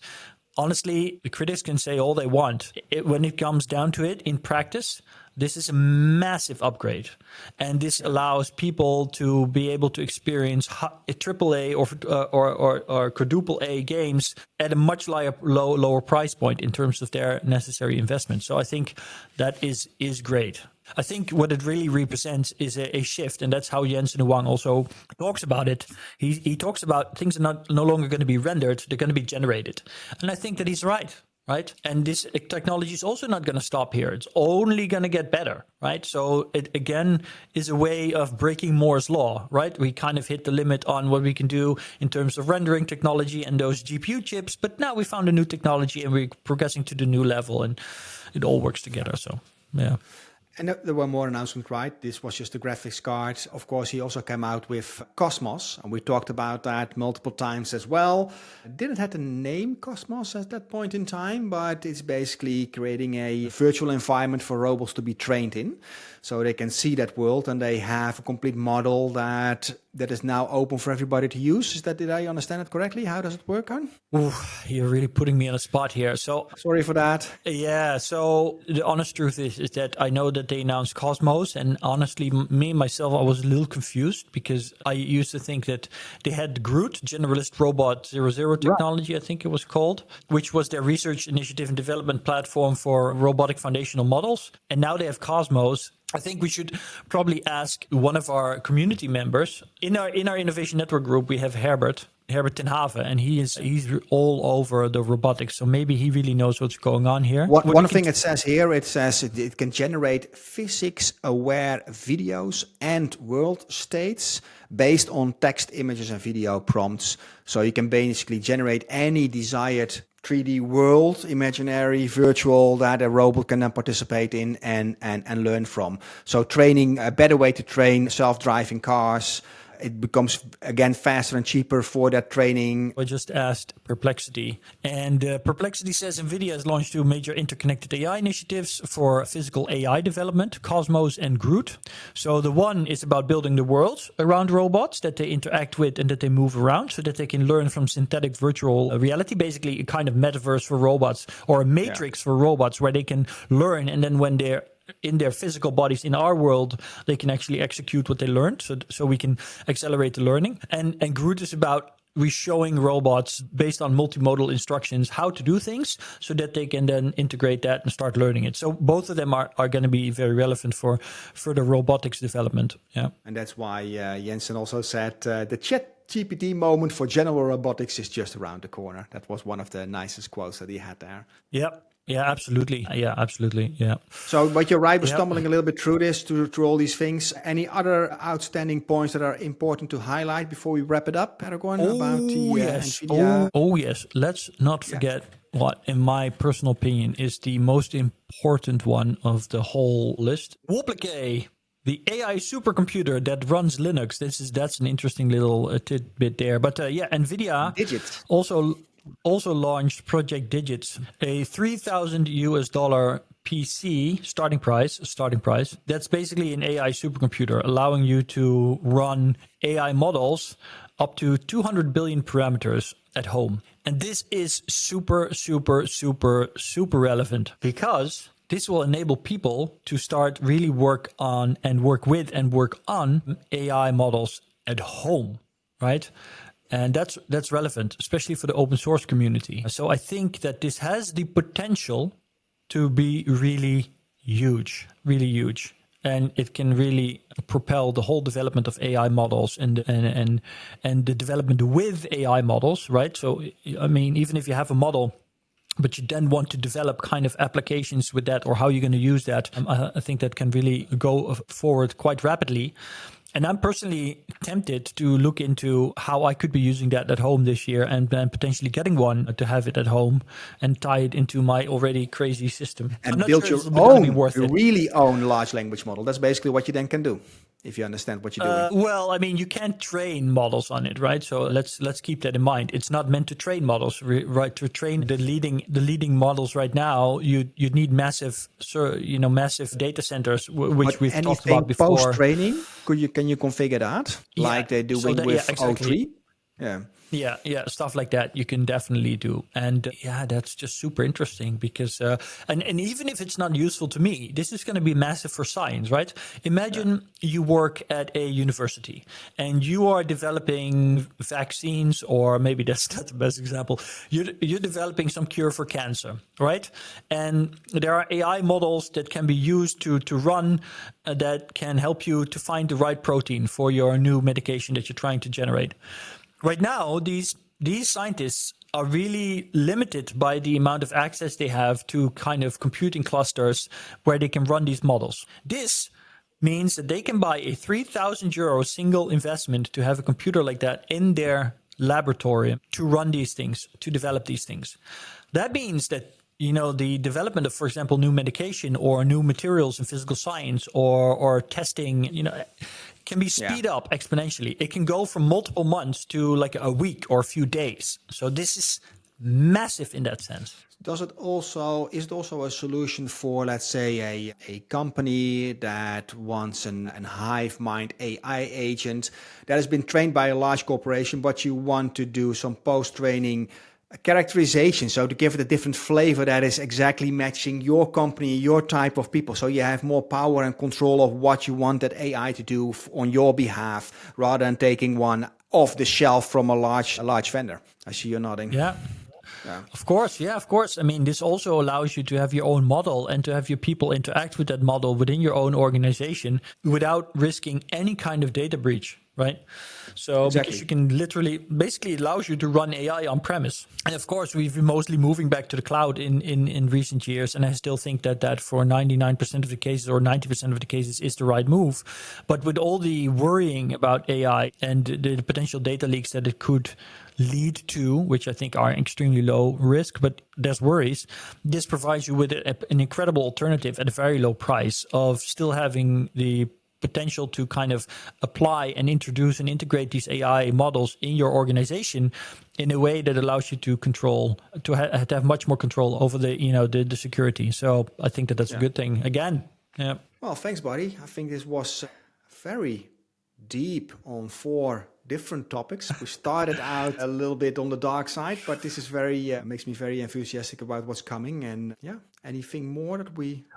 Honestly, the critics can say all they want. When it comes down to it, in practice, this is a massive upgrade. And this allows people to be able to experience AAA or quadruple A games at a much lower price point in terms of their necessary investment. So I think that is great. I think what it really represents is a shift, and that's how Jensen Huang also talks about it. He talks about things are no longer going to be rendered, they're going to be generated. And I think that he's right? And this technology is also not going to stop here. It's only going to get better, right? So it, again, is a way of breaking Moore's law, right? We kind of hit the limit on what we can do in terms of rendering technology and those GPU chips, but now we found a new technology and we're progressing to the new level, and it all works together, so, yeah. And there were more announcements, right? This was just the graphics card. Of course, he also came out with Cosmos, and we talked about that multiple times as well. It didn't have the name Cosmos at that point in time, but it's basically creating a virtual environment for robots to be trained in. so they can see that world, and they have a complete model that is now open for everybody to use. Did I understand it correctly? How does it work, Arne? Ooh, you're really putting me on a spot here. So sorry for that. Yeah, so the honest truth is that I know that they announced Cosmos, and honestly, me myself, I was a little confused because I used to think that they had Groot, Generalist Robot 00 technology, right. I think it was called, which was their research initiative and development platform for robotic foundational models. And now they have Cosmos. I think we should probably ask one of our community members. In our Innovation Network group, we have Herbert ten Have, and he's all over the robotics. So maybe he really knows what's going on here. One thing it says here, it can generate physics-aware videos and world states based on text, images, and video prompts. So you can basically generate any desired 3D world, imaginary, virtual, that a robot can then participate in and learn from. So training, a better way to train self-driving cars. It becomes, again, faster and cheaper for that training. I just asked Perplexity, and Perplexity says NVIDIA has launched 2 major interconnected AI initiatives for physical AI development, Cosmos and Groot. So the one is about building the world around robots that they interact with and that they move around so that they can learn from synthetic virtual reality, basically a kind of metaverse for robots or a matrix for robots where they can learn, and then when they're in their physical bodies in our world, they can actually execute what they learned. So we can accelerate the learning. And Groot is about showing robots based on multimodal instructions how to do things so that they can then integrate that and start learning it. So both of them are going to be very relevant for further robotics development. Yeah. And that's why Jensen also said the ChatGPT moment for general robotics is just around the corner. That was one of the nicest quotes that he had there. Yep. Yeah, absolutely. Yeah, absolutely. Yeah. So, but you're right, we're stumbling a little bit through this, through all these things. Any other outstanding points that are important to highlight before we wrap it up, Aragorn, about the NVIDIA? Oh, yes. Let's not forget what, in my personal opinion, is the most important one of the whole list. Whooplikay, the AI supercomputer that runs Linux. That's an interesting little tidbit there. But NVIDIA Digit. Also launched Project Digits, a $3,000 PC starting price. That's basically an AI supercomputer, allowing you to run AI models up to 200 billion parameters at home. And this is super, super, super, super relevant because this will enable people to start really work on and work with and work on AI models at home, right? And that's relevant, especially for the open source community. So I think that this has the potential to be really huge. And it can really propel the whole development of AI models and the development with AI models, right? So, I mean, even if you have a model, but you then want to develop kind of applications with that or how you're going to use that, I think that can really go forward quite rapidly. And I'm personally tempted to look into how I could be using that at home this year and potentially getting one to have it at home and tie it into my already crazy system. And build your own, really own large language model. That's basically what you then can do, if you understand what you're doing. Well, I mean, you can't train models on it, right? So let's keep that in mind. It's not meant to train models, right? To train the leading models right now, you need massive data centers, which we've talked about before. Post training, can you configure that like they do with exactly. O3? Yeah, stuff like that you can definitely do. And that's just super interesting because, and even if it's not useful to me, this is going to be massive for science, right? Imagine you work at a university and you are developing vaccines, or maybe that's not the best example. You're developing some cure for cancer, right? And there are AI models that can be used to run that can help you to find the right protein for your new medication that you're trying to generate. Right now, these scientists are really limited by the amount of access they have to kind of computing clusters where they can run these models. This means that they can buy a €3,000 single investment to have a computer like that in their laboratory to run these things, to develop these things. That means that the development of, for example, new medication or new materials in physical science or testing, can be speed up exponentially. It can go from multiple months to like a week or a few days. So this is massive in that sense. Is it also a solution for, let's say, a company that wants an hive mind AI agent that has been trained by a large corporation, but you want to do some post-training characterization, so to give it a different flavor that is exactly matching your company, your type of people, so you have more power and control of what you want that AI to do on your behalf, rather than taking one off the shelf from a large vendor. I see you nodding. Yeah. Of course. I mean, this also allows you to have your own model and to have your people interact with that model within your own organization without risking any kind of data breach, right? So exactly. Because you can basically it allows you to run AI on premise. And of course, we've been mostly moving back to the cloud in recent years. And I still think that for 99% of the cases or 90% of the cases is the right move. But with all the worrying about AI and the potential data leaks that it could lead to, which I think are extremely low risk, but there's worries, this provides you with an incredible alternative at a very low price of still having the potential to kind of apply and introduce and integrate these AI models in your organization in a way that allows you to control, to have much more control over the security. So I think that's a good thing. Again, yeah. Well, thanks, buddy. I think this was very deep on 4 different topics. We started out a little bit on the dark side, but this is makes me very enthusiastic about what's coming. And anything more that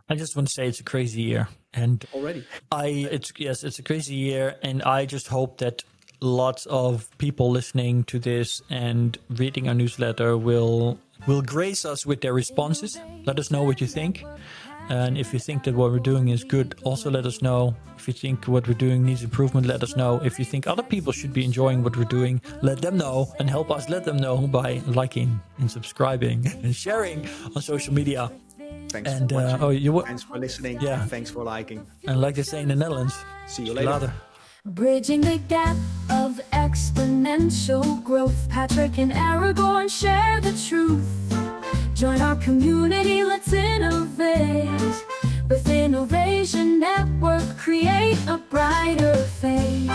I just want to say it's a crazy year, and already it's a crazy year, and I just hope that lots of people listening to this and reading our newsletter will grace us with their responses. Let us know what you think. And if you think that what we're doing is good, also let us know. If you think what we're doing needs improvement, let us know. If you think other people should be enjoying what we're doing, let them know, and help us let them know by liking and subscribing and sharing on social media. Thanks for watching. Thanks for listening. Yeah. Thanks for liking. And like they say in the Netherlands, see you later. Bridging the gap of exponential growth, Patrick and Aragorn share the truth. Join our community, let's innovate. With Innovation Network, create a brighter fate.